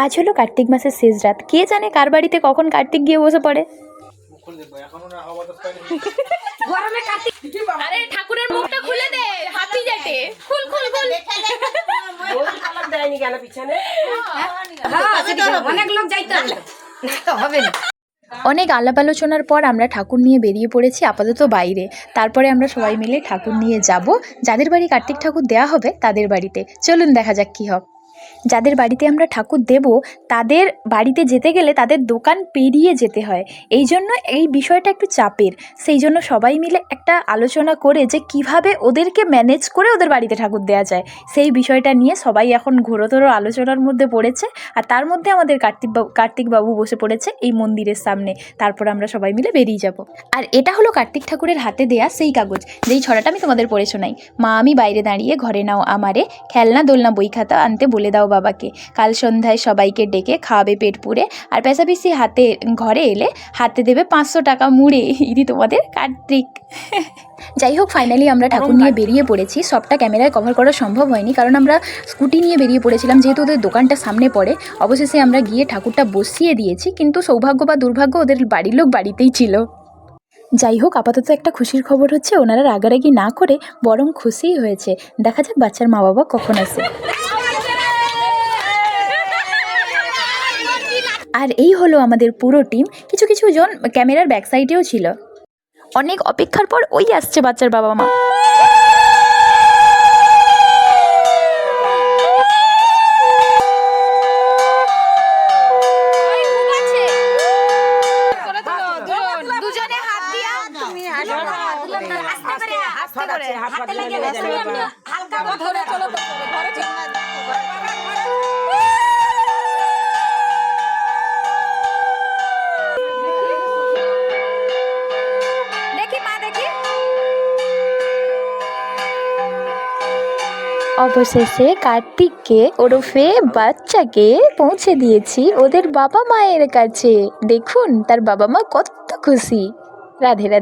আজ হলো কার্তিক মাসের শেষ রাত, কে জানে কার বাড়িতে কখন কার্তিক গিয়ে বসে পড়ে। আরে ঠাকুরের মুখটা খুলে দে, হাতি জেটে খুল খুল খুল। অনেক লোক যাইতে হবে না। অনেক আলাপ আলোচনার পর আমরা ঠাকুর নিয়ে বেরিয়ে পড়েছি আপাতত বাইরে। তারপরে আমরা সবাই মিলে ঠাকুর নিয়ে যাব যাদের বাড়ি কার্তিক ঠাকুর দেয়া হবে তাদের বাড়িতে। চলুন দেখা যাক কী হবে। যাদের বাড়িতে আমরা ঠাকুর দেব তাদের বাড়িতে যেতে গেলে তাদের দোকান পেরিয়ে যেতে হয়, এই জন্য এই বিষয়টা একটু চাপের। সেই জন্য সবাই মিলে একটা আলোচনা করে যে কিভাবে ওদেরকে ম্যানেজ করে ওদের বাড়িতে ঠাকুর দেওয়া যায়, সেই বিষয়টা নিয়ে সবাই এখন ঘোরতর আলোচনার মধ্যে পড়েছে। আর তার মধ্যে আমাদের কার্তিকবাবু বসে পড়েছে এই মন্দিরের সামনে। তারপর আমরা সবাই মিলে বেরিয়ে যাব। আর এটা হলো কার্তিক ঠাকুরের হাতে দেয়া সেই কাগজ যেই ছড়াটা আমি তোমাদের পড়ে শোনাই। মা আমি বাইরে দাঁড়িয়ে ঘরে নাও আমারে, খেলনা দোলনা বই খাতা আনতে বলে দাও বাবাকে, কাল সন্ধ্যায় সবাইকে ডেকে খাওয়াবে পেট পুড়ে, আর পেশাপিসি হাতে ঘরে এলে হাতে দেবে 500 টাকা মুড়ে, ইদি তোমাদের কার্তিক। যাই হোক, ফাইনালি আমরা ঠাকুর নিয়ে বেরিয়ে পড়েছি। সবটা ক্যামেরায় কভার করা সম্ভব হয়নি কারণ আমরা স্কুটি নিয়ে বেরিয়ে পড়েছিলাম, যেহেতু ওদের দোকানটা সামনে পড়ে। অবশেষে আমরা গিয়ে ঠাকুরটা বসিয়ে দিয়েছি, কিন্তু সৌভাগ্য বা দুর্ভাগ্য ওদের বাড়ির লোক বাড়িতেই ছিল। যাই হোক, আপাতত একটা খুশির খবর হচ্ছে ওনারা রাগারাগি না করে বরং খুশিই হয়েছে। দেখা যাক বাচ্চার মা বাবা কখন আসে। আর এই হলো আমাদের পুরো টিম। কিছু কিছু জন ক্যামেরার ব্যাক সাইডেও ছিল। অনেক অপেক্ষার পর ওই আসছে বাচ্চার বাবা মা। অবশেষে কার্তিককে ওরফে বাচ্চাকে পৌঁছে দিয়েছি ওদের বাবা মায়ের কাছে। দেখুন তার বাবা মা কত খুশি। রাধে রাধে।